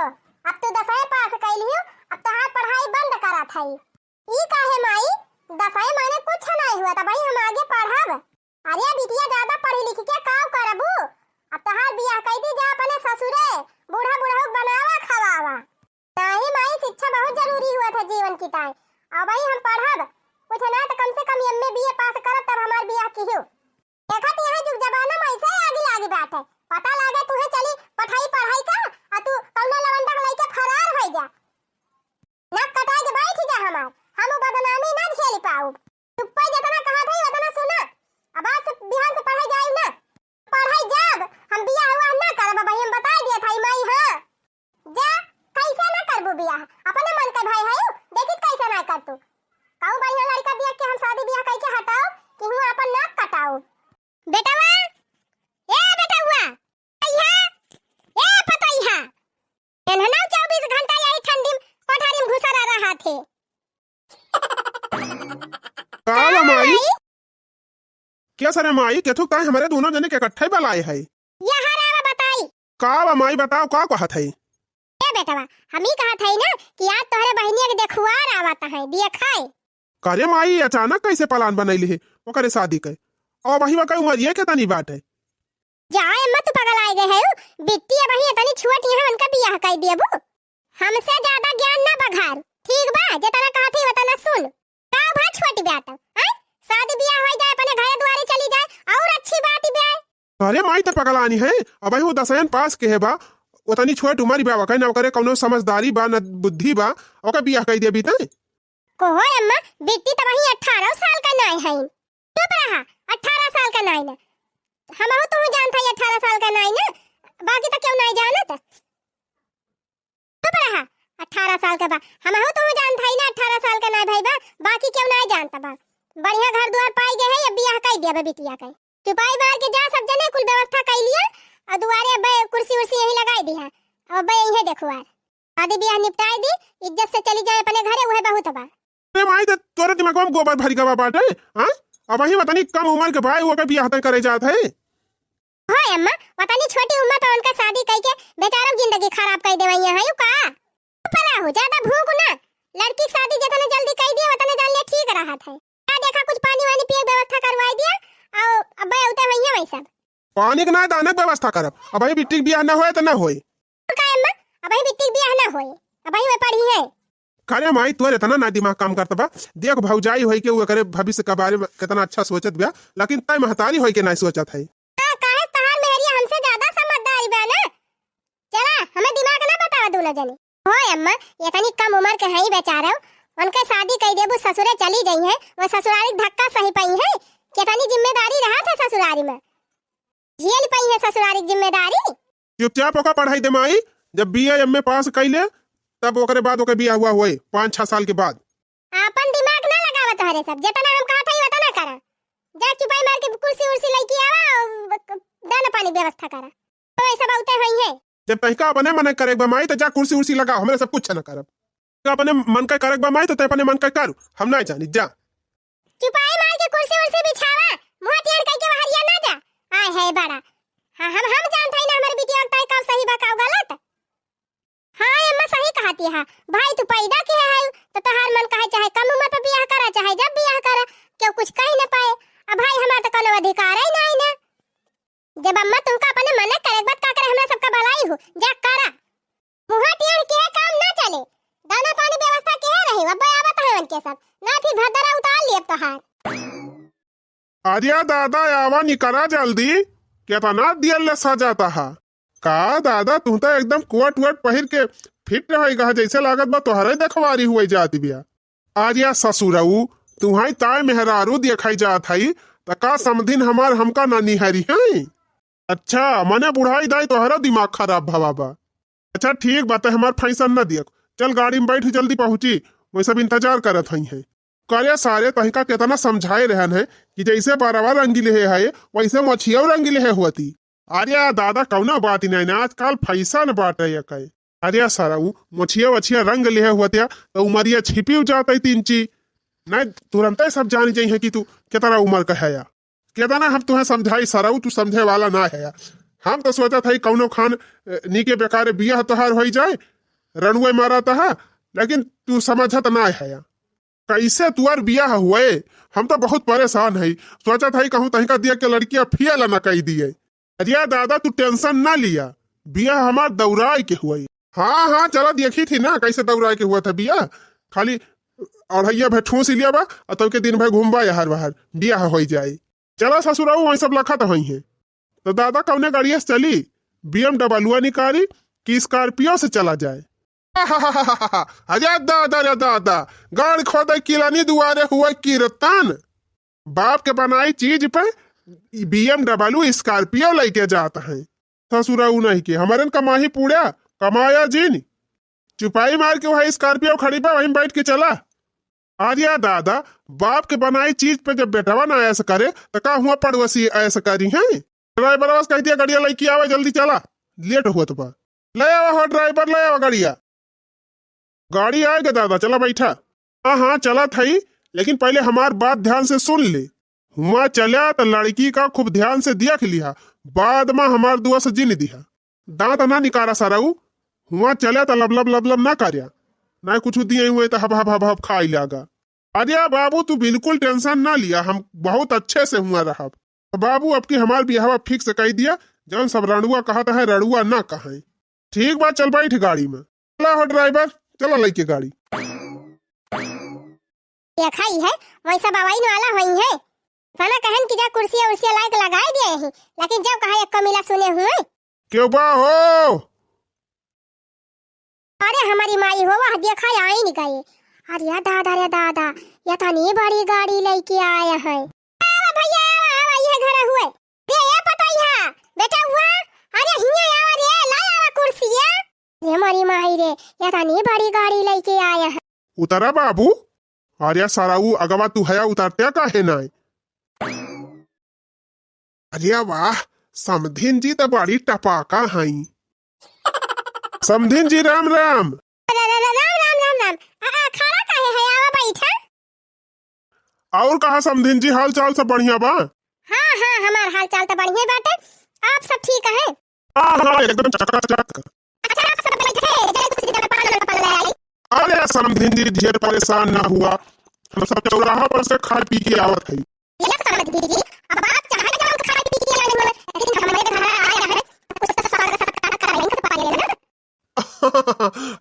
अब तू 10वीं पास कैलियो, अब तोहार पढ़ाई बंद करत हई। ई काहे माई? 10वीं माने कुछ नहीं हुआ त भाई हम आगे पढ़ब। अरे बिटिया ज्यादा पढ़ी लिखी के का करबू? अब तोहार बियाह कई दी जा अपने ससुरे, बूढ़ा बूढ़ा बनावा खवावा। नहीं माई, शिक्षा बहुत जरूरी हुआ था जीवन की ताई। अब भाई हम पढ़ब, कुछ ना तो कम से कम एमए बीए पास करब तब हमार बियाह कियो। देखत यहाँ जुग जमाना में ऐसे आगे लागे बैठे, पता लागे तुहे चली पढ़ाई का आ तू कौनो लवंडा लइके फरार हो जा। नक कटाई के बैठ जा हमार, हम बदनामी ना झेल पाऊ। चुप्पा जितना कहा था उतना सुना। अब आज से बिहान से पढ़ाई जाई ना, पढ़ाई जब हम बियाह हुआ ना करब भाई, हम बता दिया था माई। हां जा, कैसे ना करबू बियाह? अपने मन के भाई है, देखित कैसे ना कर तू। काऊ बढ़िया लड़का देख के हम शादी बियाह कई के हटाओ कि हूं अपन नाक कटाओ। बेटावा, ए बेटावा, आइहा, ए पतइहा, एनहना 24 घंटा यही ठंडी कोठारी में घुसा रहा थे। का माई? क्या सरे माई के थुक ताई हमारे दोनों जने के इकट्ठे बुलाए है? यहाँ रावा बताई। का माई बताओ का कहत है? ए बेटावा, हम ही कहत है ना कि आज तोहरे बहनिया के देखुआर आवत है, देखाए। करे माई अचानक कैसे प्लान बनैली है ओकरे शादी के? और वही वका उमरिए के तनी बात है। जाए मत पगल आए गए है, बिट्टी अब ही तनी छुअट यहाँ उनका बियाह कर देबू। हमसे ज्यादा ज्ञान ना बघार, ठीक बा? जेतना कहत है उतना सुन। का भा छोटी बात है, शादी बियाह हो जाए, अपने घर द्वारे चली जाए और अच्छी बात ही बे। अरे माई तो पगलानी है, अब वो 10वीं पास के है बा, उतनी छोट उमर बा, वका ना करे कौनो समझदारी बा न बुद्धि बा, ओका बियाह कर देबी त कोहो अम्मा, बिट्टी तो वही 18 साल का नाई है। चुप रहा, 18 साल का नाई ना। हमहु तू जानता है 18 साल का नाई ना, बाकी तो क्यों नहीं जानत? चुप रहा, 18 साल का बा, हमहु तू जानता है ना 18 साल का नाई भाई बा, बाकी क्यों नहीं जानता बा। बढ़िया घर द्वार पाई गए है, अब बियाह कर देबे बिटिया के। चुपाई मार के जा, सब जने कुल व्यवस्था कर लिया और दुआरे बे कुर्सी उर्सी यही लगाई दी है। अब बे यही देखो यार, शादी बियाह निपटाई दी, इज्जत से चली जाए अपने घरे, वह बहुत बा। अरे माई तो तोरे दिमाग में गोबर भरी का बात है। हां अब वही बतानी कम उम्र के भाई वो का बियाह तय करे जात है। हां अम्मा, बतानी छोटी उम्र पर उनका शादी कई के बेचारों की जिंदगी खराब कर देवैया है। यू का पला हो ज्यादा भूख ना, लड़की की शादी जितना जल्दी कर दिया उतना जान ले ठीक रहा था। क्या देखा कुछ पानी वानी पिए व्यवस्था करवाई दिया और अब उते भैया वही सब पानी के ना दाने व्यवस्था करब। अब भाई बिट्टी बियाह ना होए त ना होए। का अम्मा, अब ही बिट्टी बियाह ना होए, अब ही पढ़ी है। करे माई तोरे इतना ना दिमाग काम करत बा, देख भौजाई होई के वो करे भविष्य के बारे में कितना अच्छा सोचत बा, लेकिन तय महतारी होई के नहीं सोचत है। काहे तहार मेहरिया हमसे ज्यादा समझदारी बा ना। चला हमें दिमाग ना बतावा दोनों जने। होय अम्मा, ये तनी कम उम्र के है बेचारा, उनके शादी कर देबू ससुरे चली गई है, वो ससुरारी धक्का सही पई है। कितनी जिम्मेदारी रहा था ससुरारी में, झेल पई है ससुरारी जिम्मेदारी। चुपचाप ओका पढ़ाई दे माई, जब बीए एमए पास कैले तब ओकरे बाद ओके बियाह हुआ होए 5-6 साल के बाद। अपन दिमाग ना लगावत हरे सब, जितना हम कहत हई उतना करा। जा चुपाई मार के कुर्सी उर्सी लेके आवा, दाना पानी व्यवस्था करा, तो ऐसा बहुते होई है। जब तहका अपने मन करे बा माई तो जा कुर्सी उर्सी लगा, हमरे सब कुछ न करब। अपने मन का करे बा माई तो अपने मन का कर, हम ना जानी जा। चुपाई मार के कुर्सी उर्सी बिछावा, मुंह टेढ़ करके बाहरिया ना जा। आय है बड़ा, हां हम जानत हई ना हमर बिटिया तय का सही बा का गलत। हां अम्मा सही कहती है भाई, तू पैदा के है तो तोहार मन कहे चाहे कम उम्र पे बियाह करा चाहे जब बियाह करा, क्यों कुछ कह न पाए। अब भाई हमारा तो कोनो अधिकार ही नहीं ना। जब अम्मा तुमका अपने मन करे बात का करे, हमरा सबका भलाई हो जा करा। मुंह टेढ़ के काम ना चले, दाना पानी व्यवस्था के रही। अब आवत है उनके सब ना, फिर भदरा उतार लिए तोहार। आर्या दादा आवा निकरा जल्दी, केतना दियल ले सजाता है का दादा? तू तो एकदम कोट वोट पहिर के फिट रहेगा, जैसे लागत बा तोहरे देखवारी हुई जाती बिया। आर्या ससुरऊ तुम्हारी ताय मेहरारू देखाई जात हई त का समधिन हमार हमका ना निहारी है? अच्छा मने बुढ़ाई दाई तोहरा दिमाग खराब भवा बा। अच्छा ठीक बात है, हमार फैसन न दियक, चल गाड़ी में बैठ जल्दी पहुंची, वही सब इंतजार करत हई है। करे सारे तहिका केतना समझाए रहन है कि जैसे बारवा रंगीले है वैसे मछिया रंगीले है होती। अरे दादा कौना बात नहीं ना, आजकल फैशन बाटे ये कहे। अरे सारा मछिया वछिया रंग ले होतिया तो उमरिया छिपी जाता 3 ची नहीं, तुरंत सब जानी चाहिए कि तू कितना उम्र का है या कितना हम तुम्हें समझाई सराऊ, तू समझे वाला ना है। हम तो सोचा था कौनो खान नीके बेकार बियाह तोहार हो जाए रणुए मारा था, लेकिन तू समझत ना है। कैसे तुअर बियाह हुए, हम तो बहुत परेशान है। सोचा था कहूँ तही का दिया के लड़कियां फियल न कही दिए। अरे दादा तू टेंशन ना लिया, बियाह हमार दौराई के हुए। हाँ हाँ चला देखी थी ना कैसे दौराई के हुआ था बियाह। खाली अढ़ैया भाई ठूस लिया बा और तब के दिन भाई घूमबा यार बाहर बियाह हो जाए। चला ससुराऊ वही सब लखा तो वही है। तो दादा कौने गाड़िया से चली, BMW निकाली कि स्कॉर्पियो से चला जाए। अरे दादा रे दादा, गाड़ खोदे किलानी दुआरे हुआ कीर्तन। बाप के बनाई चीज पे BMW स्कॉर्पियो लेके जाता है। ससुराऊ नहीं के हमारे कमाही पूरा कमाया जिन चुपाई मार के वही स्कॉर्पियो खड़ी पे वहीं बैठ के चला। आर्या दादा, बाप के बनाई चीज पे जब बेटवा ना ऐसा करे तो का हुआ पड़ोसी ऐसा करी है। ड्राइवर बस कह दिया गाड़िया लेके आवे जल्दी चला, लेट हुआ तो ले आवा हो ड्राइवर, ले आवा गाड़िया। गाड़ी आएगा दादा, चला बैठा। हाँ हाँ चला था ही, लेकिन पहले हमार बात ध्यान से सुन ले। हुआ चला तो लड़की का खूब ध्यान से देख लिया, बाद में हमार दुआ से जिन दिया। दांत ना निकारा साराऊ, हुआ चला तो लब लब लब लब ना कार्या, ना कुछ दिए हुए तो हब हब हब हब खा लियागा। अरे बाबू तू बिल्कुल टेंशन ना लिया, हम बहुत अच्छे से हुआ रहा। तो बाबू अब की हमार बिहावा फिक्स कह दिया, जौन सब रणुआ कहता है रणुआ ना कहे। ठीक बात, चल बैठ गाड़ी में। चला हो ड्राइवर, चला लेके गाड़ी। देखा ही है वैसा बवाई वाला वही है। खाना कहन की जा कुर्सियां उर्सियां लायक लगाए दिए हैं, लेकिन जब कहा एक कमीला सुने हुए क्यों बा हो। अरे हमारी माई हो वह देखा आई नहीं गए। अरे दादा रे दादा, ये तो नहीं बड़ी गाड़ी लेके आया है। भैया ये घर हुए रे, ये पता ही बेटा हुआ। अरे हिया आवा रे, ला आवा कुर्सियां। ये हमारी माई रे, ये तो नहीं बड़ी गाड़ी लेके आया है। उतरा बाबू। अरे साराऊ अगवा तू हया उतारते काहे ना। अरे वाह, समधिन जी तो बड़ी टपाका हई। समधिन जी राम राम। राम राम राम राम। खड़ा काहे है, आवा बैठा। और कहा समधिन जी हाल चाल सब बढ़िया बा। हाँ हाँ हमार हाल चाल तो बढ़िया बाटे, आप सब ठीक है। हाँ हाँ एकदम चकाचक। अरे समधिन जी ढेर परेशान ना हुआ, हम सब चौराहा पर से खा पी के आवत है।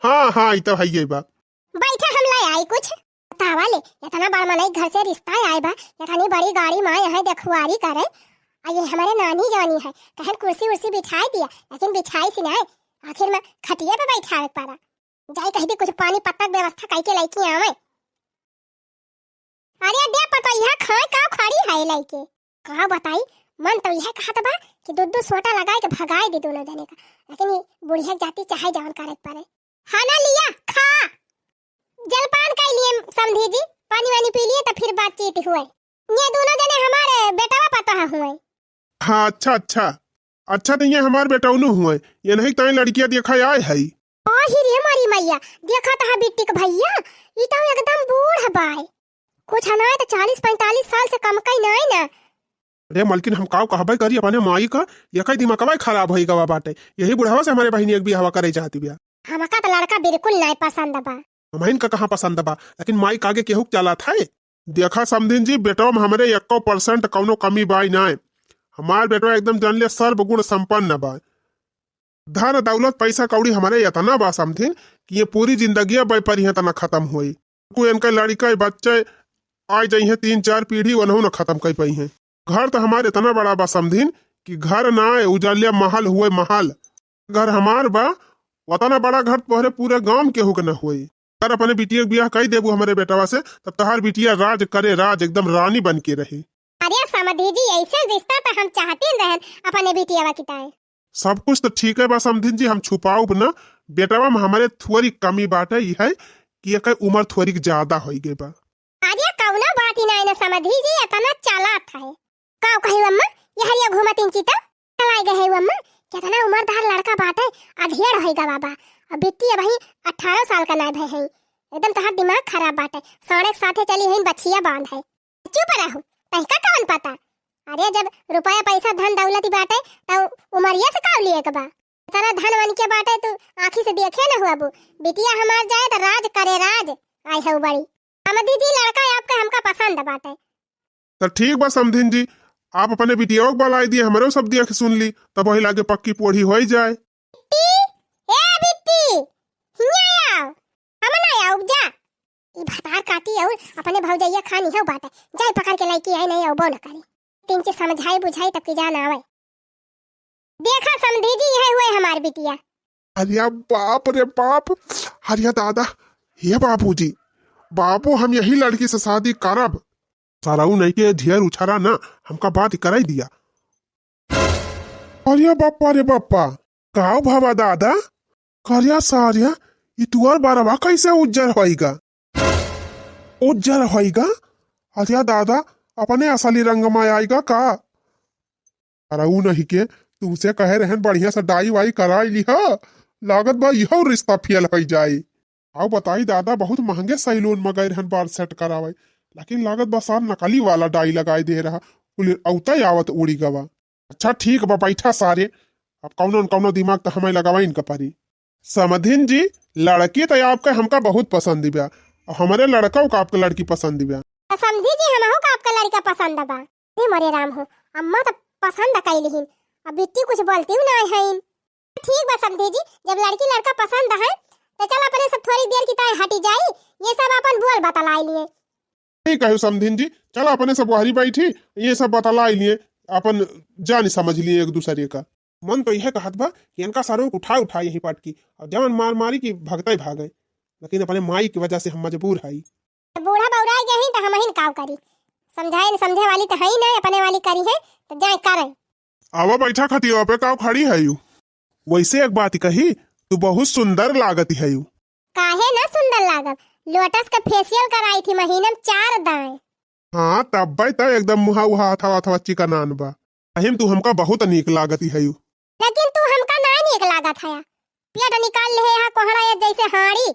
हाँ हाँ ये तो है ये बात। बैठा हम लाई आई कुछ तावा ले, इतना बड़ा मनाई घर से रिश्ता आए बा, इतनी बड़ी गाड़ी माँ यहाँ देखुआरी करे। ये हमारे नानी जानी है, कहन कुर्सी उर्सी बिछाई दिया, लेकिन बिछाई सी ना आखिर में खटिया पे बैठा पारा। जाए कही दी कुछ पानी पत्ता की व्यवस्था कई के लड़की आवे। अरे दे पता यह खाए का खड़ी है लड़के कहा बताई। मन तो यह कहत बा कि दूध सोटा लगाए के भगाए दे दोनों जने का, लेकिन ये बुढ़िया जाती चाहे जान करे पड़े। खाना लिया खा, जलपान कर लिए समझी जी, पानी वानी पी लिए तो फिर बातचीत हुए। ये दोनों जने हमारे बेटावा पता हुए। हाँ अच्छा अच्छा अच्छा, तो ये हमारे बेटौनु हुए, ये नहीं तो लड़कियां देखा आए है। रे मारी मैया, देखा था बिट्टी का भैया, ये तो एकदम बूढ़ बाय, कुछ हनाए तो 40-45 साल से कम कई नहीं ना। अरे मलकिन हम काव कहबे करी अपने माई का, ये कई दिमागवा खराब होई गवा बाटे। यही बुढ़ावा से हमारे बहिनी एक बियाह करे चाहती बिया। हमका तो लड़का बिल्कुल नहीं पसंद बा। हमाइन का कहां पसंद बा, लेकिन माई कागे केहू चला था। देखा समधिन जी, बेटो में हमारे 1% कौनो कमी बाई ना। हमार बेटो एकदम जानले सर्वगुण संपन्न बा। धन दौलत पैसा कौड़ी हमारे इतना बा समधिन कि ये पूरी जिंदगी पर ही तना खत्म हुई। कोई इनका लड़का बच्चे आ जाई है 3-4 पीढ़ी उन्होंने खत्म कर पाई है। घर तो हमारे इतना बड़ा बा समधिन कि घर ना उजालिया महल हुए महल। घर हमार बा उतना बड़ा घर तोहरे पूरे गांव केहू के न हुई। अगर अपने बिटिया ब्याह कही देबू हमारे बेटवा से, तब तहार बिटिया राज करे, राज एकदम रानी बन के रही। अरे समधी जी, ऐसे रिश्ता तो हम चाहते रहन अपने बिटिया की ताए। सब कुछ तो ठीक है बा समधिन जी, हम छुपाऊ न। बेटवा में हमारे थोड़ी कमी बात है, ये है कि एक उम्र थोड़ी ज्यादा हो गई बा। अरे कौना बात ही नहीं ना समधी जी, इतना चालाक है। काव कही अम्मा ये हरिया घूमत इंची तो चलाई गए अम्मा, कितना उम्रदार लड़का बाटे, अधेड़ होइगा बाबा। अब बिट्टी भाई 18 साल का नाय भाई है, एकदम तहार दिमाग खराब बाटे। सड़क साथे चली है बछिया बांध है। चुप रहो, तहका कौन पता। अरे जब रुपया पैसा धन दौलत बाटे तो उमरिया से काव लिए के बा। तेरा धन वन के बाटे तू आँखी से देखे ना हुआ बू। बिटिया हमार जाए तो राज करे राज। आई है बड़ी हम दीदी लड़का आपका हमका पसंद बाटे। तो ठीक बा समधिन जी, आप अपने बिटिया को बुलाई दिए, हमारे सब दिया के सुन ली, तब वही लागे पक्की पोढ़ी हो जाए। बिट्टी हिया आओ, हम ना आओ जा। ई भातार काटी और अपने भौजैया खानी है बाटे, जाए पकड़ के लाइकी आई नहीं औबो न करे। तीन से समझाई बुझाई तब की जान आवे। देखा समधी जी यह हुए हमार बिटिया। अरे बाप रे बाप, अरे दादा, हे बापूजी, बापू हम यही लड़की से शादी करब। साराऊ नहीं के ढेर उछारा ना, हमका बात कराई दिया। अरे बापा रे बापा, काओ भावा दादा, करिया सारिया ये तुअर बारवा कैसे उज्जर होइगा? उज्जर होइगा? अरे दादा, अपने असली रंग में आएगा का? साराऊ नहीं के तुमसे कहे रहन बढ़िया से डाई वाई कराई लिहा, लागत बा यह रिश्ता फेल हो जाए। आओ बताई दादा, बहुत महंगे सैलून में गए रहन बाल सेट करावे, लेकिन लागत बा सार नकली वाला डाई लगाई दे रहा, औता आवत उड़ी गवा। अच्छा ठीक बा, बैठा सारे, अब कौनो कौनो दिमाग तो हमें लगावा इनका पारी। समधिन जी, लड़की तो आपका हमका बहुत पसंद दिव्या, हमारे लड़का को आपका लड़की पसंद दिव्या। समझी जी हमहु का आपका लड़का पसंद बा। हे मोरे राम हो, अम्मा तो पसंद कैलिहिन, अब बिट्टी कुछ बोलती हूँ ना है। ठीक बा समझी जी, जब लड़की लड़का पसंद है तो चल अपने सब थोड़ी देर की ताई हटी जाई, ये सब अपन बोल बतलाई लिए। ठीक है समधिन जी, चलो अपने सब वहारी बैठी, ये सब बतलाई लिए, अपन जान समझ लिए एक दूसरे का। मन तो यह कहत बा कि इनका सारों को उठा यही पाट की, और जान मार मारी की भगता ही भागे, लेकिन अपने माई की वजह से हम मजबूर है। बूढ़ा बौरा गए तो हम ही काव करी, समझाए समझे वाली तो है ही नहीं, अपने वाली करी है तो जाए करे। आवा बैठा खतिया पे काव खड़ी है यू। वैसे एक बात कही, तू बहुत सुंदर लागती है यू। काहे ना सुंदर लागत, लोटस का फेशियल कराई थी महीने में 4 दाएं। हाँ तब भाई तब एकदम मुहा उहा अथवा चिकनान बा। अहिम तू हमका बहुत नीक लागती है यू। लेकिन तू हमका ना नीक लागत है, पेट निकाल ले है कोहड़ा ये जैसे हाड़ी।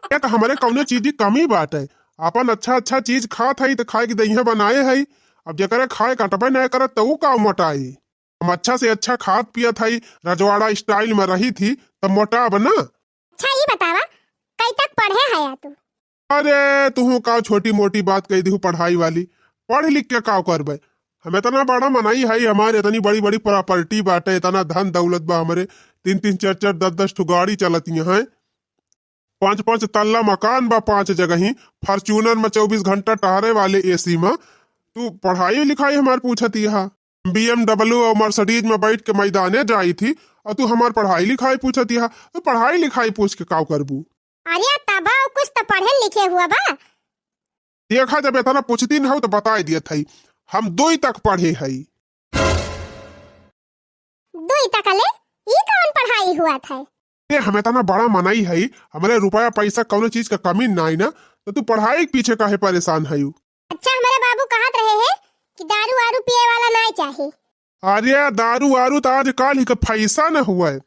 क्या तो हमारे कौने चीज की कमी बात है, अपन अच्छा चीज खात है तो खाए की दहिया बनाए है, अब जकरे खाए कटबे नहीं करत तो का मोटाई। हम अच्छा से अच्छा खात पियत है, रजवाड़ा स्टाइल में रही थी तब मोटा बना। अच्छा ये बतावा कई तक पढ़े है या तू? अरे तू का छोटी मोटी बात कही दी पढ़ाई वाली, पढ़ लिख के का करबे, हमें इतना बड़ा मनाई है, हमारे इतनी बड़ी बड़ी प्रॉपर्टी बाटे, इतना धन दौलत बा, हमारे 3 4 10 ठो गाड़ी चलती है, 5 तल्ला मकान बा, 5 जगह ही फॉर्च्यूनर में 24 घंटा टहरे वाले एसी में। तू पढ़ाई लिखाई हमार पूछती है, BMW और मर्सिडीज में बैठ के मैदाने जाई थी, और तू हमार पढ़ाई लिखाई पूछती है, तो पढ़ाई लिखाई पूछ के का करबू? अरे तबा कुछ तो पढ़े लिखे हुआ बा। देखा जब इतना पूछती न हो तो बता दिया था, हम 2 तक पढ़े है। 2 तक ले ये कौन पढ़ाई हुआ था? ये हमें इतना बड़ा मनाई है, हमारे रुपया पैसा कौनो चीज का कमी ना ना, तो तू पढ़ाई के पीछे काहे परेशान है? अच्छा हमारे बाबू कहत रहे हैं कि दारू वारू पिए वाला नहीं चाहिए। अरे दारू वारू तो आज काल ही का पैसा न हुआ है,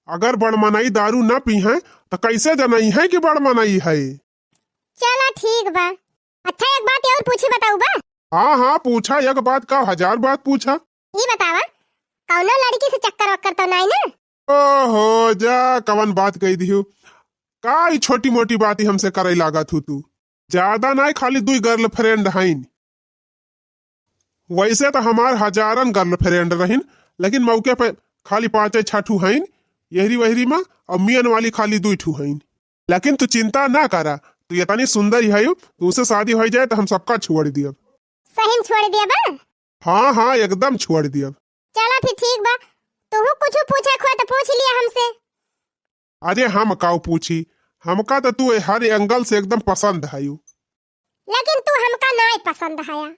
अगर बड़ मनाई दारू न पी है तो कैसे जनाई है कि बड़ मनाई है। चला ठीक बा। अच्छा एक बात और पूछी बताऊ बा? हाँ पूछा, एक बात का 1000 बात पूछा। ये बतावा कौनो लड़की से चक्कर वक्कर तो नहीं ना? ओहो जा, कवन बात कही दी का, छोटी मोटी बात ही हमसे करे लागत हूँ तू, ज्यादा नहीं, खाली 2 गर्लफ्रेंड हैं। वैसे तो हमार हजारन गर्लफ्रेंड रहीन, लेकिन मौके पे खाली 5 6 ठू हैं, यहरी वहरी में, और मियन वाली खाली 2 ठू हैं। लेकिन तू चिंता ना करा, तू इतनी सुंदर ही है, तुमसे शादी हो जाए तो हम सबका छोड़ दिया। सही छोड़ दिया बा? हाँ एकदम छोड़ दिया। चला फिर ठीक बा, तू कुछ पूछे खो तो पूछ लिया हमसे। अरे हम काऊ पूछी, हमका तो तू हर एंगल से एकदम पसंद है। लेकिन तू हमका नहीं पसंद है।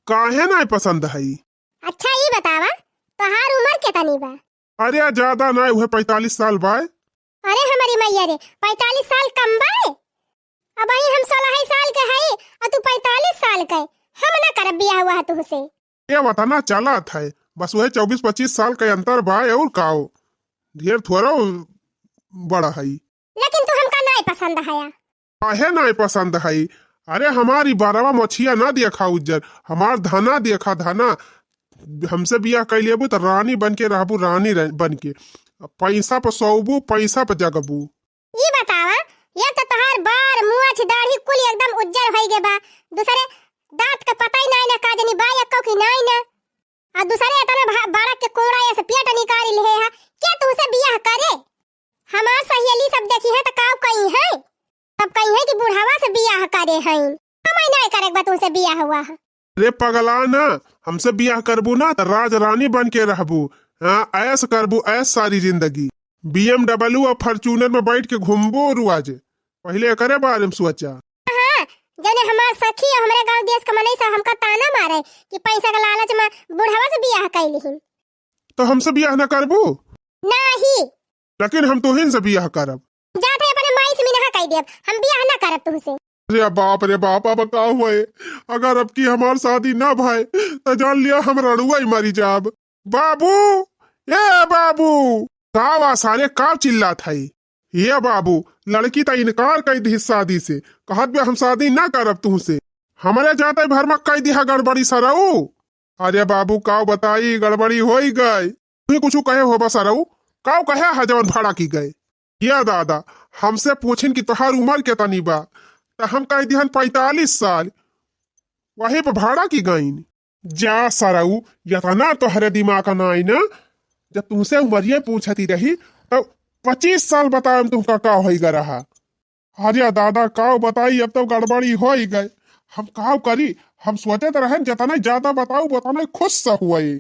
काहे नहीं पसंद है? अच्छा ये बतावा तोहार उम्र कितनी बा? अरे ज्यादा नहीं, वह 45 साल बा। अरे हमारी मैया रे, 45 साल कम बा? अब हम 16 साल के है और तू 45 साल के, हम ना करब बियाह हुआ तुझसे। ये बताना चला था, बस वह 24-25 साल के अंतर बा, और काओ ढेर थोड़ा बड़ा है। लेकिन तू हमका नहीं पसंद है। काहे नहीं पसंद है? अरे हमारी 12वां मछिया ना देखा उज्जर, हमार धना देखा धना, हमसे बियाह कर लेबू तो रानी बन के रहबू, रानी बन के पैसा पर सौबू, पैसा पर जगबू। ई बतावा, ये तो तोहार बार मुंह दाढ़ी कुल एकदम उज्जर होई गे बा, दूसरे दांत के पता ही नहीं ना का जनी बा एको की नहीं ना, आ दूसरे इतना बड़ा के कोड़ा ऐसे पेट निकाल ले है, क्या तू से बियाह करे? हमार सहेली सब देखी है तो काव कहीं है, तब कहीं है कि बुढ़ावा से बियाह करे हैं, हम नहीं करे बा तुमसे बियाह हुआ है। रे पगला ना, हमसे बियाह करबू ना तो राज रानी बन के रहबू। हाँ, ऐस करबू, ऐस सारी जिंदगी BMW और फॉर्च्यूनर में बैठ के घूमबू रुआजे। पहले करे बारे में सोचा। हाँ, जने हमार सखी और हमारे गांव देश का मनई सब हमका ताना मारे कि पैसा के लालच में बुढ़ावा से बियाह कैलिहिन। तो हमसे बियाह न करबू? नहीं। लेकिन हम तोहिन से बियाह करब। जाते अपने माई से मिनहा कह देब, हम बियाह ना करब तुमसे। रे बाप, अब का हुए? अगर अब की हमार शादी ना भाई तो जान लिया हम रड़ुआ ही मरी जाब। बाबू, ये बाबू, कावा सारे काव चिल्लात है। ये बाबू, लड़की तो इनकार कर दी शादी से, कहत बे हम शादी ना करब तुमसे। हमारे जाते भर में कह दिया गड़बड़ी सरऊ। अरे बाबू, काव बताई गड़बड़ी हो गई। तू कुछ कहे हो बसरऊ? काव कहे हजवन भाड़ा की गए। या दादा, हमसे पूछिन कि तोहार उम्र कितनी बा, तो हम कह दिहन 45 साल। वही पर भाड़ा की गईन। जा सरऊ, यतना तोहरे दिमाग ना आई ना, जब तुमसे उमरिये पूछती रही तो 25 साल बताए तुमका का होगा रहा। अरे दादा, काव बताई अब तो गड़बड़ी हो ही गए। हम काव करी? हम सोचे तो रहे जितना ज्यादा बताऊ उतना खुश से हुए।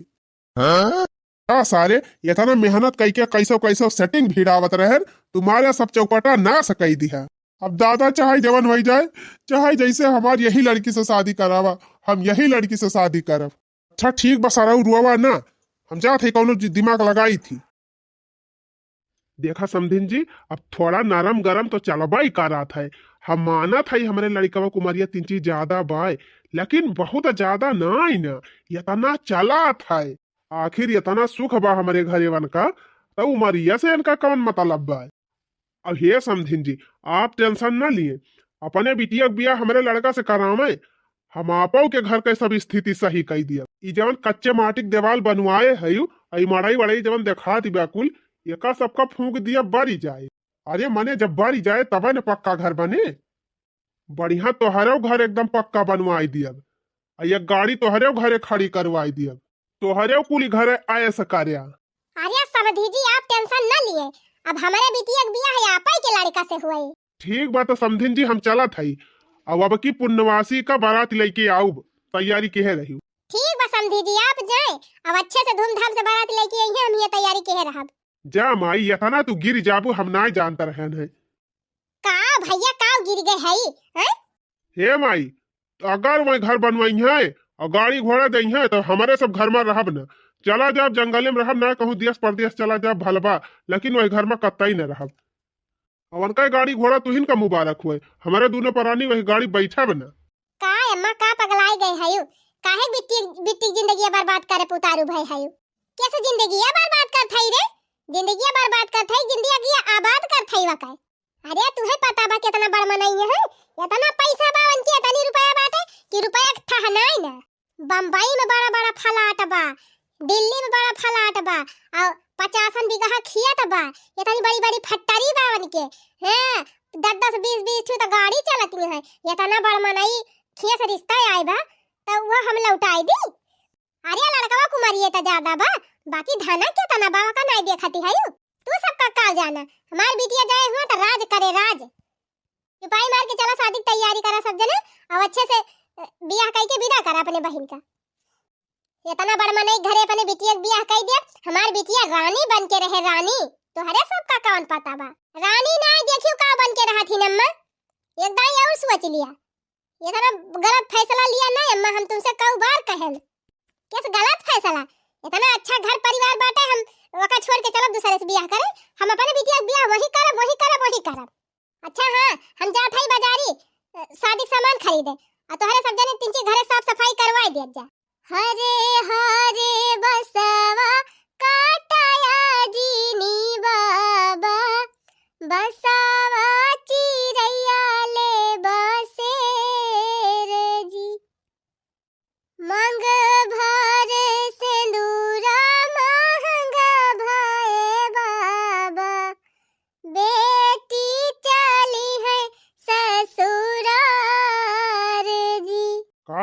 सारे इतना मेहनत करके कैसो कैसो सेटिंग भिड़ावत रहे, तुम्हारे सब चौपटा ना सकई दिया। अब दादा चाहे जवन हो जाए, चाहे जैसे हमारी यही लड़की से शादी करावा, हम यही लड़की से शादी करब। अच्छा ठीक बस सारा रुआवा ना, हम जात है कौनो दिमाग लगाई थी। देखा समधिन जी, अब थोड़ा नरम गरम तो चलबा ही करात है। हम माना था हमारे लड़का कुमारिया 3 चीज ज्यादा बाय, लेकिन बहुत ज्यादा नहीं ना, इतना चला था। आखिर इतना सुख बा हमारे घरे वन का, तो उमरिया से इनका कौन मतलब बा? अब ये समधिन जी, आप टेंशन ना लिए, अपने बिटिया बिया हमारे लड़का से करावे। हम आपो के घर के सब स्थिति सही कह दिया। ई जवन कच्चे माटी के देवाल बनवाए है, आई मड़ाई वड़ाई जवन देखा दी बिल्कुल, एका सबका फूंक दिया बरी जाए। अरे मने जब बरी जाए तब न पक्का घर बने। बढ़िया तोहरे घर एकदम पक्का बनवाई दिया। ये गाड़ी तोहरे घरे खड़ी करवाई दिया, तोहरे कुली घरे आए सकारिया। अरे समधी जी, आप टेंशन ना लिए, अब हमारे बिटिया के बियाह है आपा के लड़का से हुआ। ठीक बात है समधिन जी, हम चला था। अब की पुण्यवासी का बारात लेके आऊ, तैयारी के रही। ठीक बा समधी जी, आप जाए, अब अच्छे से धूमधाम से बारात लेके आई हैं, हम ये तैयारी के रहब। जा माई, यथाना तू गिर जाबू, हम ना जानता रहन है। का भैया का गिर गए है? हे माई, अगर मैं घर बनवाई है और गाड़ी घोड़ा दई है तो हमारे सब घर में रहब न। चला जाब जंगले में रहब, ना कहूँ देश परदेश चला जाब भलबा, लेकिन वही घर में कत्ता ही न रहब। अवन का गाड़ी घोड़ा तुहिन का मुबारक हुए, हमारे दोनों प्राणी वही गाड़ी बैठा बना। का अम्मा का पगलाई गए है? काहे बिट्टी बिट्टी जिंदगी बर्बाद करे पुतारू भाई है? कैसे जिंदगी बर्बाद कर थई रे? जिंदगी बर्बाद कर थई, जिंदगी आबाद कर थई वका। अरे तुहे पता बा कितना बड़ मनई है? इतना पैसा बा उनके, इतनी रुपया बाटे कि रुपया ठहनाई ना। बम्बई में बड़ा बड़ा फ्लैट बा, दिल्ली में बड़ा फ्लैट बा, और 50 बीघा खेत बा, इतनी बड़ी बड़ी फैक्ट्री बा उनके। हैं 10 20 तो गाड़ी चलती है। इतना बड़ मनई खेत से रिश्ता आए बा तो वो हम लौटाई दी। अरे लड़कवा कुमारी तो ज्यादा बा, बाकी धना के तना बाबा का नहीं देखती है। तू सबका काल जाना, हमार बिटिया जाए हुआ तो राज करे राज। सिपाही मार के चला, शादी की तैयारी करा सब जने, और अच्छे से बियाह करके विदा करा अपने बहन का। इतना बड़ मनई घरे अपने बिटिया के बियाह कर दिया, हमार बिटिया रानी बन के रहे, रानी। तो हरे सबका कौन पता बा? रानी ना देखियो का बन के रहा थी नम्मा, एकदम और सोच लिया। ये सारा गलत फैसला लिया ना अम्मा, हम तुमसे कई बार कहल, कैसे गलत फैसला? इतना अच्छा घर परिवार बाटे, हम वका छोड़ के चलब दूसरे से बियाह करे? हम अपने बिटिया के बियाह वही करब, वही करब, वही करब। अच्छा हाँ, हम जात हई बाजारी शादी सामान खरीदे, और तोहरे सब जने 3 घरे साफ सफाई करवाई दे जा। हरे हरे बसवा काटाया जीनी बाबा, बसवा चिरैया ले बसे रे जी। मंग भर से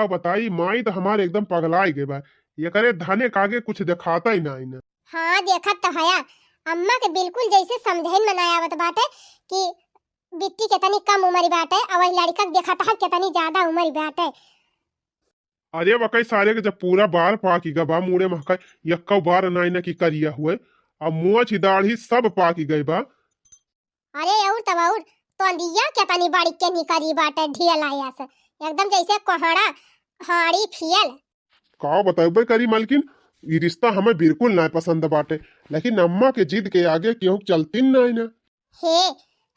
का बताई माई तो हमारे एकदम पगलाई गए बा। ये करे धने कागे कुछ दिखाता ही ना इन्हें। हाँ देखत तो हया, अम्मा के बिल्कुल जैसे समझाइन मनायावत बाटे कि बिट्टी के तनी कम उम्र बाटे और वही लड़का के देखत है के तनी ज्यादा उम्र बाटे। अरे वकई सारे के जब पूरा बार पाकी गबा मुड़े महका यक्का बार नाई न की करिया हुए अब मुँह दाढ़ी सब पाकी गई बा। अरे और तब और तो अंदिया के तनी बाड़ी के निकरी बाटे ढियल आया से एकदम जैसे कोहड़ा हाड़ी फियल। का बताइबे करी मालकिन, ये रिश्ता हमें बिल्कुल ना पसंद बाटे, लेकिन अम्मा के जिद के आगे क्यों चलती नहीं ना। हे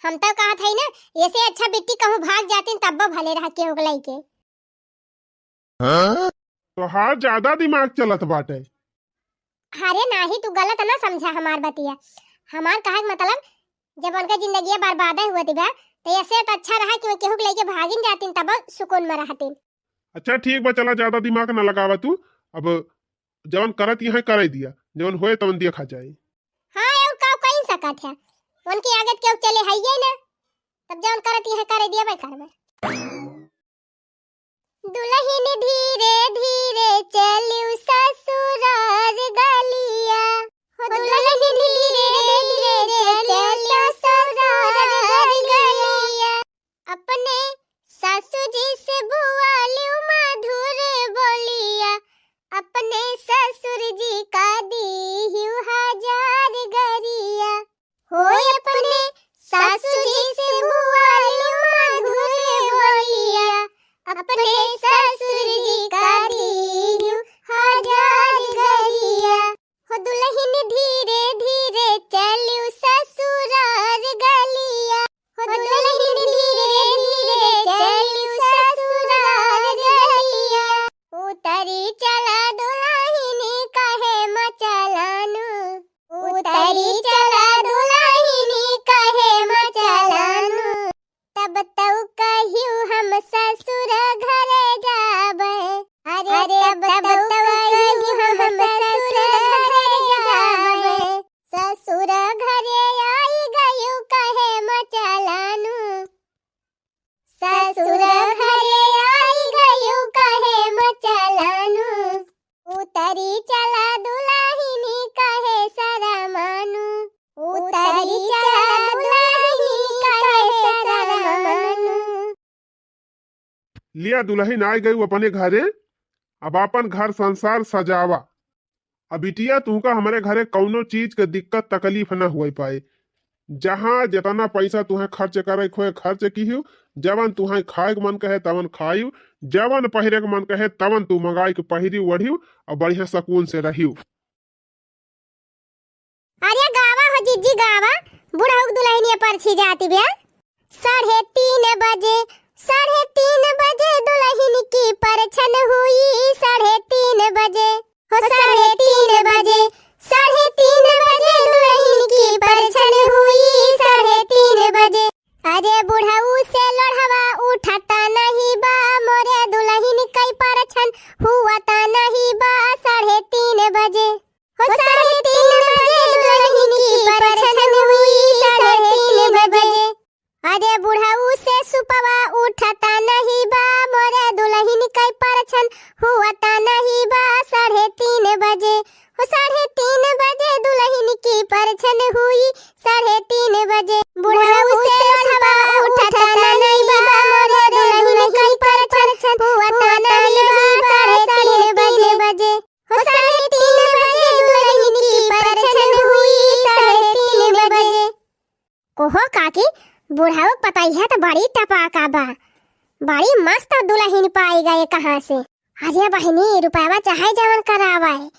हम तो कहा था ना ऐसे अच्छा बिट्टी कहूँ भाग जाती तब भले रह के होगलाई के। तो हार ज्यादा दिमाग चलत बाटे। अरे नाही तू गलत ना समझा हमार बतिया। हमार कहे के मतलब जब उनका जिंदगी बर्बाद हुआ थी बा तो ऐसे तो अच्छा रहा कि केहू लेके भागिन जाती तब सुकून में रहती। अच्छा ठीक बा, चला ज्यादा दिमाग न लगावा तू। अब जवन करत यहाँ कर दिया, जवन होए तवन देखा जाए। हाँ और का कहीं सकत है उनकी आगत क्यों चले है ये ना, तब जवन करत यहाँ कर दिया भाई करबे। दुल्हन धीरे धीरे चलियो ससुराल गलिया, हो दुल्हन धीरे धीरे चलियो ससुराल गलिया, अपने सासू जी से बुआलियो मधुर बोलिया, अपने ससुर जी का दीहियो हजार गरिया, हो अपने सासू जी से बुआलियो मधुर बोलिया, अपने ससुर जी का दीहियो हजार गरिया, हो दुल्हन धीरे धीरे चलियो ससुराल गलिया, हो दुल्हन धीरे धीरे चलियो ससुराल गलिया, उतरी चला दुल्हन कहे मचलानु, उतरी चला दुल्हन कहे मचलानु, तब तौ कहियो हम ससुर घरे जाबे, अरे तब तौ कहियो हम ससुर घरे जाबे, ससुर घरे आई गयो कहे मचलानु, ससुर घरे आई गयो कहे मचलानु, उतरी चला दुल्हन कहे शरमानु, उतरी चला दुल्हन कहे शरमानु। लिया दुल्हन आ गई अपने घरे, अब अपन घर संसार सजावा। अब बिटिया तुमका हमारे घरे कौनो चीज के दिक्कत तकलीफ न हो पाए। जहाँ जितना पैसा तुम्हें खर्च करे खोए खर्च की, जवन तुम्हें खाए के मन कहे तवन खायू, जवन पहिरे के मन कहे तवन तू मंगाई के पहिरी ओढ़ियो और बढ़िया सकून से रहियो। अरे गावा हो जिज्जी गावा, बुढ़ऊ दुल्हनिया परछी जाती बिया। 3:30 बजे 3:30 बजे दुल्हन की परछन हुई, 3:30 बजे हो 3:30 बजे 3:30 बजे दुल्हन की परछन हुई, 3:30 बजे। अरे बुढ़ऊ से लोढ़वा उठाता नहीं बा, मोरे दुल्हन कई परछन हुआ ता नहीं बा, 3:30 बजे हो 3:30 बजे दुल्हन की परछन हुई, 3:30 बजे। अरे बुढ़ऊ से सुपवा उठाता नहीं बा, मोरे दुल्हन कई परछन हुआ ता नहीं बा, 3:30 बजे हो 3:30 बजे दुल्हन की परछन हुई, 3:30 बजे। बुढ़ऊ से सुपवा उठाता नहीं बा, मोरे दुल्हन कई परछन हुआ ता नहीं बा, 3:30 बजे हो 3:30 बजे दुल्हन की परछन हुई, 3:30 बजे। कोहो काकी बुढ़ाऊ पताई है तो बड़ी टपाका बा, बड़ी मस्त दुल्हन पाई गए कहाँ से। अरे बहनी रुपयावा चाहे जवन करावाए,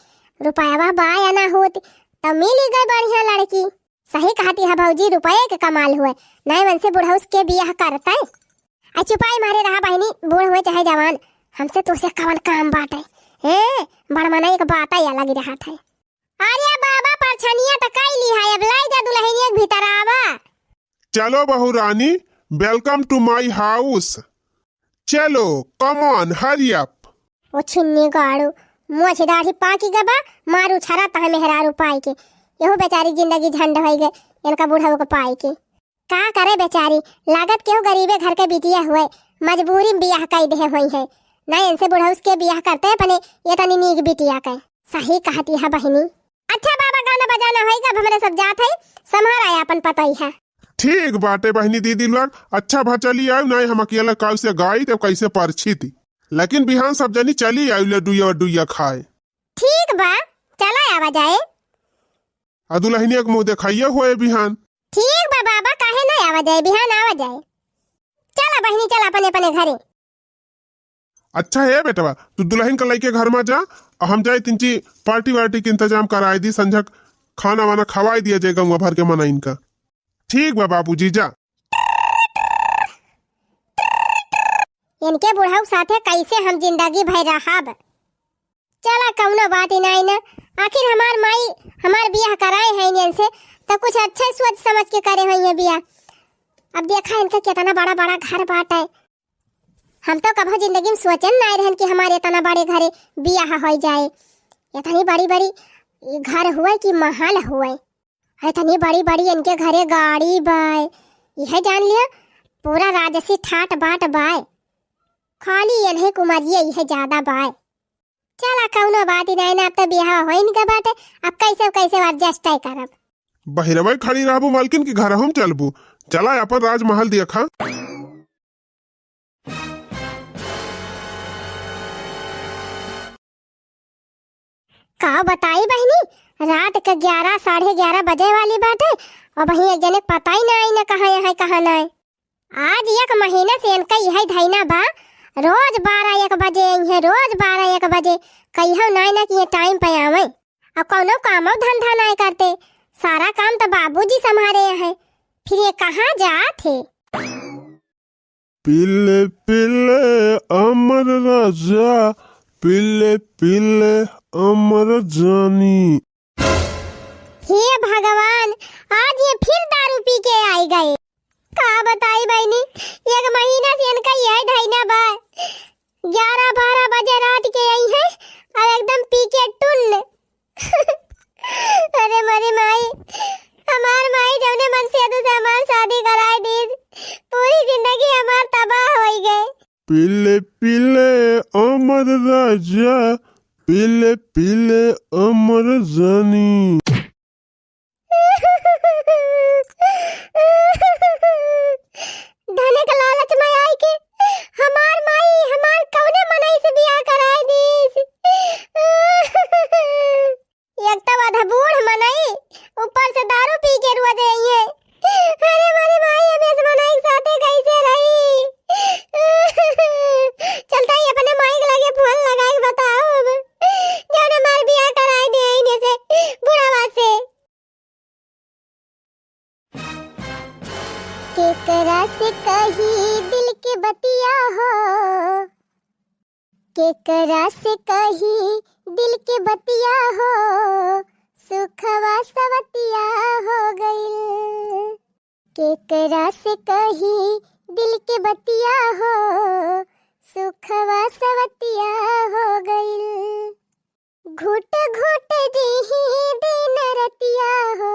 रुपयावा बा या ना होत तो मिल गई बढ़िया लड़की। सही कहती है भौजी, रुपये के कमाल हुए, नए मन से बुढ़ाऊ के बियाह करता है। आई चुपाई मारे रहा बहनी, बूढ़ हुए चाहे जवान, हमसे तो से कवन काम बाटे है, बड़मना एक बात ही अलग रहा था। अरे बाबा परछनिया तो कैली है, अब लाई जा दुल्हनिया के भीतर आवा। चलो बहू रानी, वेलकम टू माई हाउस। चलो कम ऑन हरी अप। ओ छुन्नी गाड़ू मुँह दाढ़ी पाकी गबा, मारू छरा तह मेहरारू पाई के, यहो बेचारी जिंदगी झंड हो गए इनका बूढ़ा को पाई के। का करे बेचारी, लागत केहू गरीबे घर के बिटिया हुए, मजबूरी में बियाह कई दे हुई है, नहीं इनसे बुढ़ा उसके बियाह करते अपने ये तनी नीक बिटिया के। सही कहती है बहिनी। अच्छा बाबा गाना बजाना होएगा, अब हमरे सब जात है, संभार आया अपन पता ही है। ठीक बाटे बहनी दीदी लोग, अच्छा भा चली आयु, नहीं हम अकेला कल से गाई तो कैसे परछी थी, लेकिन बिहान सब जनी चली आयु लड्डूया वड्डूया खाए। ठीक बा चला आवा जाए। दुल्हनिया के मुँह दिखाइए हुए बिहान। ठीक बा बाबा, काहे नहीं आवा जाए, बिहान आवा जाए। चला बहनी चला अपने अपने घरे। अच्छा है बेटवा, तू दुल्हन का लेके घर में जा, और हम जाए तिंची पार्टी वार्टी के इंतजाम कराए दी, संझक खाना वाना खवाई दिया जाए गंगा भर के मना इनका। ठीक बा बाबूजी जा। इनके बुढ़ाऊ साथे कैसे हम जिंदगी भर रहाब। चला कौनो बात ही नहीं न, आखिर हमार माई हमार बियाह कराए हैं इनसे तो कुछ अच्छा सोच समझ के करे हुई है बियाह। अब देखा इनका कितना बड़ा बड़ा घर बाट है, हम तो कभी जिंदगी में सोचन नहीं रहन कि हमारे इतना बड़े घरे बियाह हो जाए। इतनी बड़ी बड़ी घर हुए कि महल हुए, इतनी बड़ी बड़ी इनके घरे गाड़ी बाय, यह जान लिया पूरा राजसी ठाट बाट बाय, खाली इन्हें कुमारिये यह ज्यादा बाय। चला कौनो बात ही नहीं ना, अब तो बियाह हो इनका बाटे, अब कैसे कैसे एडजस्ट करब। बहिरवा खड़ी रहबू मालकिन के घर हम चलबू, चला अपन राजमहल देखा। का बताई बहनी, रात के 11 साढ़े 11 बजे वाली बात है, और वही एक जने पता ही नहीं न कहाँ है कहाँ नहीं। आज एक महीना से इनका यही धैना बा, रोज 12-1 बजे है, रोज 12-1 बजे कहियो नहीं ना कि ये टाइम पे आवे, और कोनो काम धंधा नहीं करते, सारा काम तो बाबूजी संभाले है, फिर ये कहाँ जाते। पिले पिले अमर राजा, पिले पिले अमर जानी। हे भगवान, आज ये फिर दारू पी के आई गए। का बताई बहनी, एक महीना से इनका यही धैना बा, 11-12 बजे रात के आई है और एकदम पी के टुन। अरे मरी माई, हमार माई जौने मन से तो हमार शादी कराई दी, पूरी जिंदगी हमार तबाह हो गई। पिले पिले अमर राजा, पिले पिले अमर जानी। धने का लालच में आई के हमार माई हमार कौने मनाई से बियाह कराई दी। एक तो आधा बूढ़ मनाई, ऊपर से दारू पी के रुआ दे है। अरे मेरी माई हमें इस मनाई के साथे कैसे रही। चलता ही अपने माई के लगे फोन लगा के बताओ अब, जाने मार बियाह कराई दे इन्हें से बुढ़ावा से। केकरा से कही दिल के बतिया हो, केकरा से कही दिल के बतिया हो, सुखवा सवतिया हो गइल। केकरा से कही दिल के बतिया हो, सुखवा सवतिया हो गइल। घुट घुट जीही दिन रतिया हो,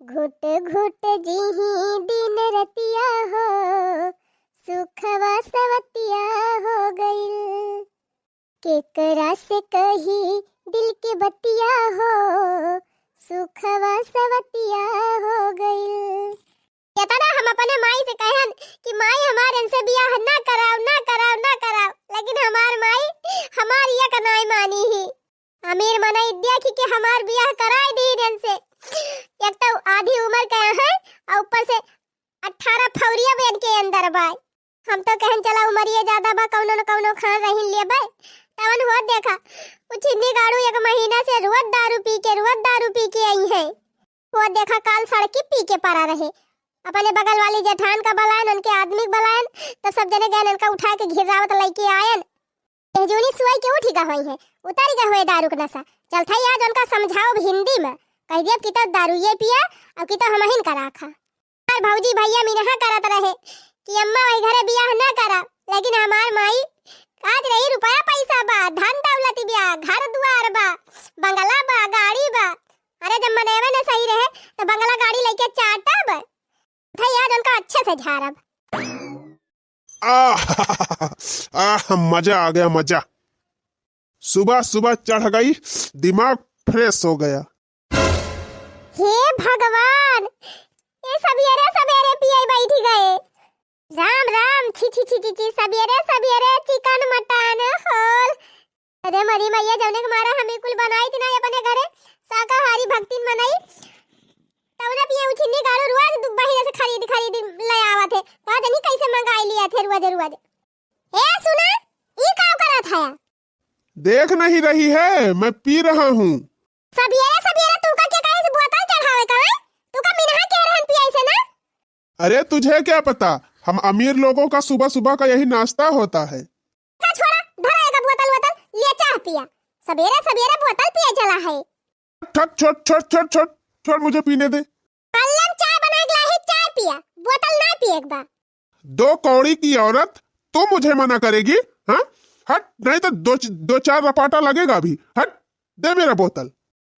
घुट घुट जीही दिन रतिया हो, सुखवा सवतिया हो गइल। केकरा से कही दिल के बतिया हो, सुखवा सवतिया हो गइल। कहता हम अपने माई से कहन कि माई हमारे इनसे बियाह ना कराओ ना कराओ ना कराओ, लेकिन हमार माई हमार ये का नहीं मानी ही। अमीर मनाई देखी कि हमार बियाह कराई दी इनसे, एक तो आधी उम्र का है और ऊपर से 18 फौरिया बेन के अंदर बाय। हम तो कहन चला उमरिए ज्यादा बा, कौनो न कौनो खान रही ले बाय। तवन हो देखा उचिन्नी गाड़ू एक महीना से रोज दारू पी के आई है। वो देखा काल सड़की पी के पड़ा रहे, अपने बगल वाली जेठान का बलायन, उनके आदमी का बलायन, तो सब जने गए उनका उठा के घिरावत लेके आयन। तेजूनी सुई के उठी का हुई है, उतर गए हुए दारू का नशा। चलता ही आज उनका समझाओ हिंदी में, कह दिया कि तो दारू ये पिया और कि तो हमहिन करा खा। और भौजी भैया मिनहा करत रहे कि अम्मा वही घरे बियाह ना करा, लेकिन हमार माई आज रही रुपया पैसा बा, धन दौलत बिया, घर दुआर बा, बंगला बा, गाड़ी बा। अरे जब मनेवे न सही रहे तो बंगला गाड़ी लेके चाटब, भाई आज उनका अच्छे से झाड़ब। मजा आ गया मजा। सुबह सुबह चढ़ गई, दिमाग फ्रेश हो गया। हे भगवान, ये सवेरे सवेरे पिए बैठ गए। राम राम, छी छी छी छी छी, सवेरे सवेरे चिकन मटन होल। अरे मरी मैया जौने के मारा हमें कुल बनाई थी ना अपने घरे, शाकाहारी भक्तिन बनाई। तौना पिए उछिनी गाड़ो रोज बाहर से खरीद खरीद ले आवा थे। पता नहीं कैसे मंगाई लिया थे रोज रोज। ए सुना, ई का करत है? देख नहीं रही है, मैं पी रहा हूँ। सवेरे सवेरे तू का क्या कहे से बोतल चढ़ावे का है? तू का मिनहा के रहन पिए से ना? अरे तुझे क्या पता, हम अमीर लोगों का सुबह सुबह का यही नाश्ता होता है। का छोड़ा, धराएगा बोतल बोतल ले चाह पिया। सवेरे सवेरे बोतल पिए चला है। ठट छोड़ छोड़ छोड़ छोड़ छोड़, मुझे पीने दे। कल्लम चाय बना के लाही, चाय पिया, बोतल ना पिए एक बार। दो कौड़ी की औरत तो मुझे मना करेगी? हाँ हट, नहीं तो दो चार रपाटा लगेगा भी। हट, दे मेरा बोतल।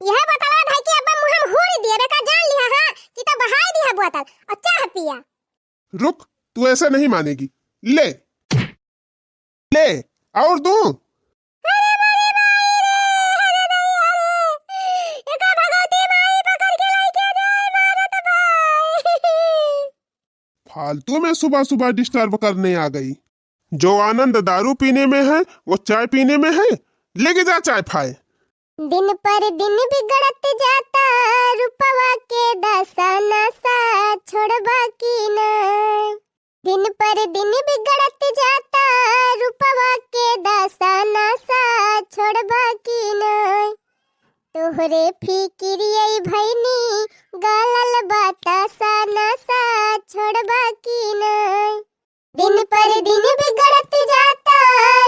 यह बोतल है कि अब्बा मुहम हुरी दिए बेका, जान लिया हां कि तो बहाई दिया बोतल और चाह पिया। रुक, तू ऐसे नहीं मानेगी। ले ले, और दूं? अरे मारे भाई रे, अरे नहीं अरे, एका भगवती माई पकड़ के लेके जाए मारत भाई। फालतू में सुबह सुबह डिस्टर्ब करने आ गई। जो आनंद दारू पीने में है वो चाय पीने में है। लेके जा चाय फाय। दिन पर दिन बिगड़त जाता, रुपवा के दशा नशा छोड़बा की ना। दिन पर दिन बिगड़त जाता, रुपवा के दशा नशा छोड़बा की ना। तोहरे फिक्रिये भैनी गलल बतासा नशा छोड़बा की ना। दिन पर दिन बिगड़त जाता,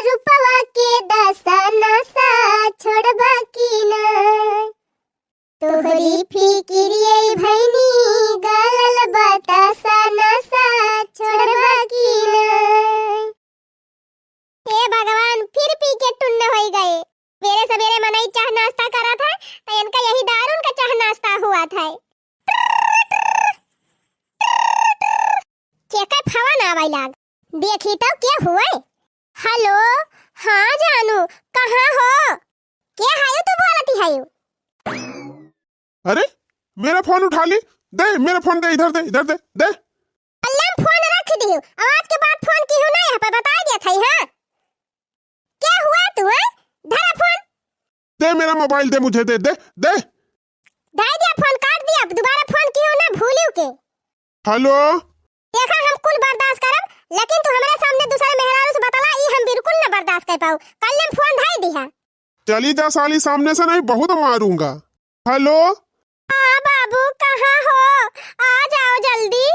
रुपवा के दशा नशा छोड़बा की ना। तोहरी फिक्रिये भैनी गलल बतासा नशा छोड़बा की ना। हे भगवान, फिर पी के टुन्न हो गए। मेरे सवेरे मनाई चाह नाश्ता करा था, तो इनका यही दारुन का चाह नाश्ता हुआ था। केका फवा ना आवाई लाग, देखी तो क्या हुआ? हेलो, हाँ जानू, कहाँ हो? क्या हायो तू बोलती हायो? अरे मेरा फोन उठा ली, दे मेरा फोन, दे इधर, दे इधर, दे दे। अल्लाह फोन रख दी हूँ, आज के बाद फोन की हूँ ना यहाँ पे बता दिया था। हाँ क्या हुआ तू है? धरा फोन, दे मेरा मोबाइल, दे मुझे, दे दे दे। दे दिया फोन, काट दिया, दोबारा फोन की हूँ ना भूलियो के। हेलो, देखा हम कुल बर्दाश्त करब, लेकिन तू हमारे सामने दूसरे मेहरारू से बतला, ई हम बिल्कुल न बर्दाश्त कर पाऊ। कल ने फोन धाई दिया। चली जा साली, सामने से नहीं बहुत मारूंगा। हेलो, हाँ बाबू, कहाँ हो? आ जाओ जल्दी,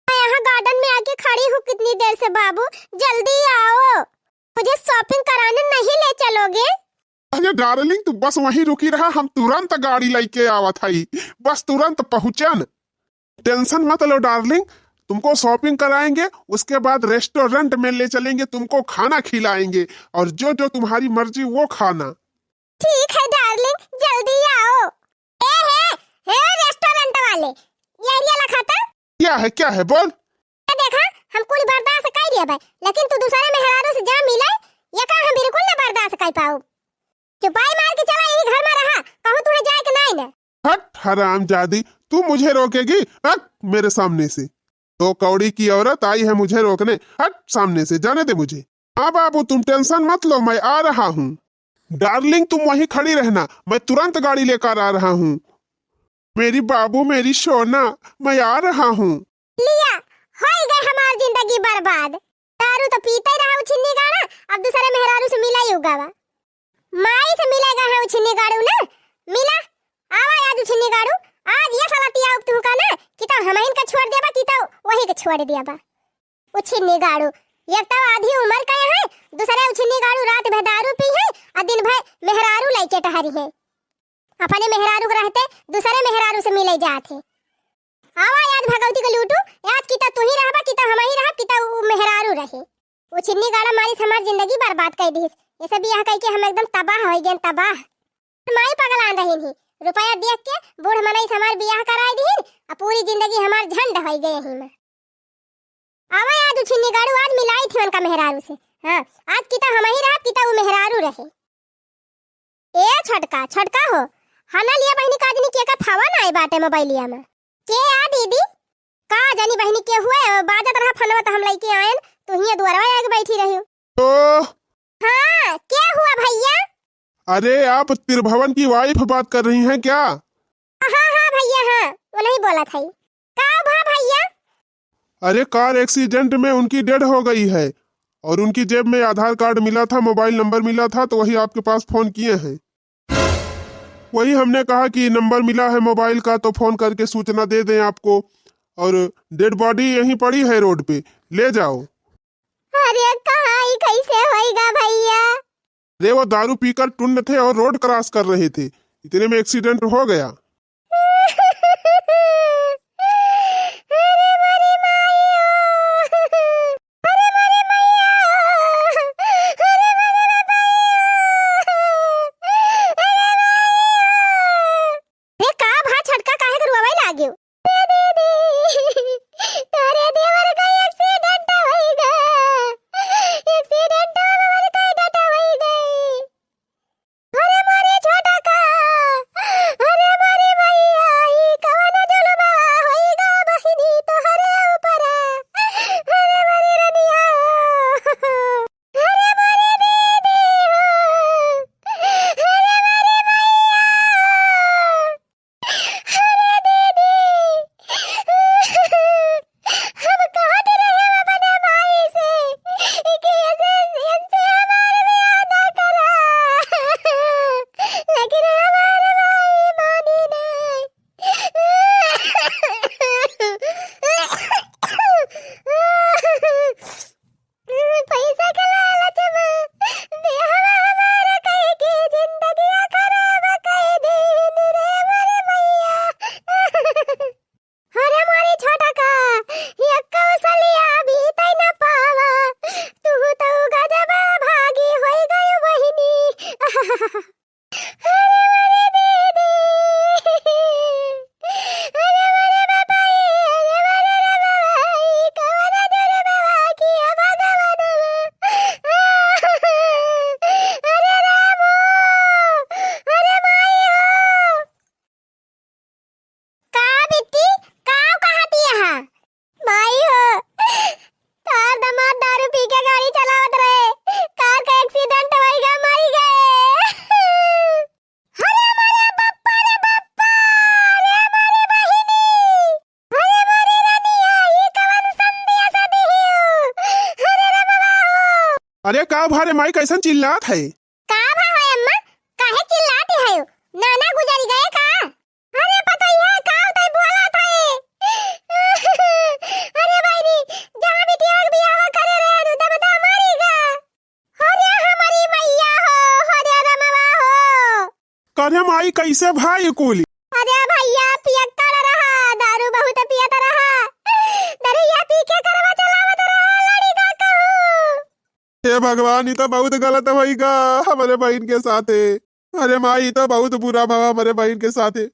मैं यहाँ गार्डन में आके खड़ी हूँ कितनी देर से। बाबू जल्दी आओ, मुझे शॉपिंग कराने नहीं ले चलोगे? अरे डार्लिंग, तू बस वहीं रुकी रहा, हम तुरंत गाड़ी लेके आवत हई, बस तुरंत पहुंचन। टेंशन मत लो डार्लिंग, तुमको शॉपिंग कराएंगे, उसके बाद रेस्टोरेंट में ले चलेंगे, तुमको खाना खिलाएंगे, और जो जो तुम्हारी मर्जी वो खाना। ठीक है डार्लिंग, जल्दी आओ। हे रेस्टोरेंट वाले, ये एरिया लखाता? क्या है बोल। देखा हम कुल बर्दाश्त कर लिया भाई, लेकिन तू दूसरे मेहरारू से जा मिले, ये का हम बिल्कुल न बर्दाश्त कर पाऊ। चुपाई मार के चला, यही घर में रहा, कहूं तुहे जाए कि नहीं न? हट हरामजादी, तू मुझे रोकेगी? हट मेरे सामने से। तो कौड़ी की औरत आई है मुझे रोकने, हट सामने से, जाने दे मुझे। हाँ बाबू, तुम टेंशन मत लो, मैं आ रहा हूँ। डार्लिंग तुम वहीं खड़ी रहना, मैं तुरंत गाड़ी लेकर आ रहा हूँ। मेरी बाबू, मेरी सोना, मैं आ रहा हूँ। लिया, हो गई हमारी जिंदगी बर्बाद। दारू तो पीते रहा छिन्नी गाड़ा, अब दूसरे मेहरारू से मिला ही होगा। माई से मिलेगा है छिन्नी गाड़ू ना, मिला आवा आज छिन्नी गाड़ू। आज ये साला तिया तू का ना कि तो हम इनका छोड़ देबा कि तो वही के छोड़ दिया बा। वो छिन्नी गाड़ू एक तो आधी उम्र का है, दूसरे छिन्नी गाड़ू रात भर दारू पी है और दिन भर मेहरारू लेके टहरी है। अपने मेहरारू के रहते दूसरे मेहरारू से मिले जाते। आवा याद भगवती को लूटू, याद की तू ही रहबा कि हम ही रहब कि वो मेहरारू रहे। वो छिन्नी गाड़ा मारी हमारी जिंदगी बर्बाद कर दी। ये सब यह कह के हम एकदम तबाह हो गए, तबाह। माई पगलान रही थी, रुपया देख के बूढ़ मनई हमार बियाह कराई दी और पूरी जिंदगी हमार झंड हो गए ही में। आवा आज उछिन्नी गाड़ू आज मिलाई थी उनका मेहरारू से। हां आज किता हम ही रहा किता वो मेहरारू रहे। ए छटका छटका हो हना लिया बहनी काजनी के का फावन आए बाटे मोबाइलिया में के आ दीदी का जानी बहनी के हुए बाजत रहा फनवा त हम लइके आएन तो हिया दुआरवा आके बैठी रही। तो हां क्या हुआ भैया? अरे आप त्रिभुवन की वाइफ बात कर रही हैं क्या? हां हां भैया हां वो नहीं बोला था। का भा भैया? अरे कार एक्सीडेंट में उनकी डेड हो गई है और उनकी जेब में आधार कार्ड मिला था, मोबाइल नंबर मिला था, तो वही आपके पास फोन किए हैं। वही हमने कहा कि नंबर मिला है मोबाइल का तो फोन करके सूचना दे दें आपको, और डेड बॉडी यहीं पड़ी है रोड पे, ले जाओ। अरे कहाँ कैसे होएगा भैया? अरे वो दारू पीकर टुन्न थे और रोड क्रॉस कर रहे थे, इतने में एक्सीडेंट हो गया। अरे का भारे माई कैसन चिल्लात है? का भा है अम्मा काहे चिल्लाती है? नाना गुजर गए का? अरे पता ही है का उतई बोला था। अरे भाई जहां भी तिरक बियाह करे रे दम दा मारीगा। अरे हमारी मैया हो अरे रमवा हो। करे माई कैसे भाई कुली? अरे भैया पियता रहा दारू बहुत पियता रहा दरिया पी के करवा चलावत रहा लड़ी का कहूं। हे भगवान ये तो बहुत गलत होगा हमारे बहन के साथ है। अरे माई तो बहुत बुरा भाव हमारे बहन के साथ है,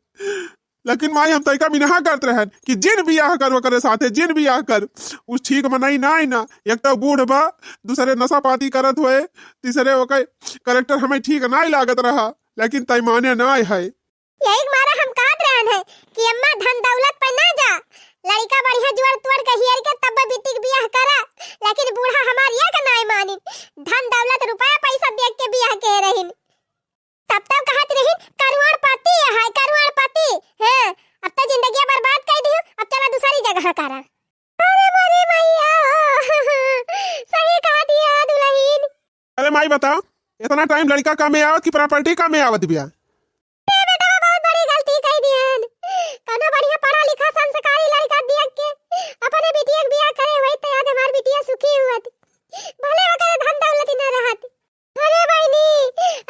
लेकिन माई हम तैका मिनहा करते रहे कि जिन बियाह कर वो करे साथे जिन बियाह कर उस ठीक मनाई ना ही ना। एक तो बूढ़ बा, दूसरे नशा पाती करत हुए, तीसरे ओके करेक्टर हमें ठीक ना ही लागत रहा, लेकिन तय माने ना है। यही मारा हम कहत रहन है कि अम्मा धन दौलत पर ना जा, लड़का बढ़िया जुआर तुआर कहियर के तब बिटिक बियाह करा, लेकिन बूढ़ा हमार ये का नाय मानी धन दौलत रुपया पैसा देख के बियाह के रहिन। तब तक कहत रहिन करुआर पति है करुआर पति है। अब तो जिंदगी बर्बाद कर दी, अब चला दूसरी जगह करा। अरे मोरी मैया सही कह दिया दुल्हन। अरे माई बता इतना टाइम लड़का का में आवत की प्रॉपर्टी का में आवत बिया? अपने बिटिया बियाह करे वही तो आज हमार बिटिया सुखी हुआ थी, भले वकर धन दौलत न रहत। अरे बहनी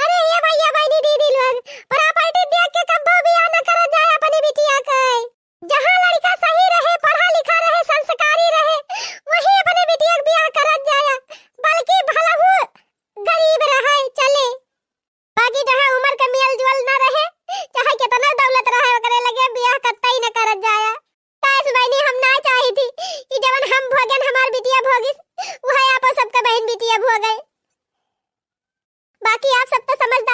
अरे ये भैया बहनी दीदी लोग प्रॉपर्टी देख के कब बियाह न कर जाए अपने बिटिया के। जहां लड़का सही रहे पढ़ा लिखा रहे संस्कारी रहे वही अपने बिटिया बियाह कर जाए, बल्कि भला हो गरीब रहे चले, बाकी जहां उम्र के मेल अब होगी वह आप सबका बहन बेटी अब हो गए। बाकी आप सब तो समझदार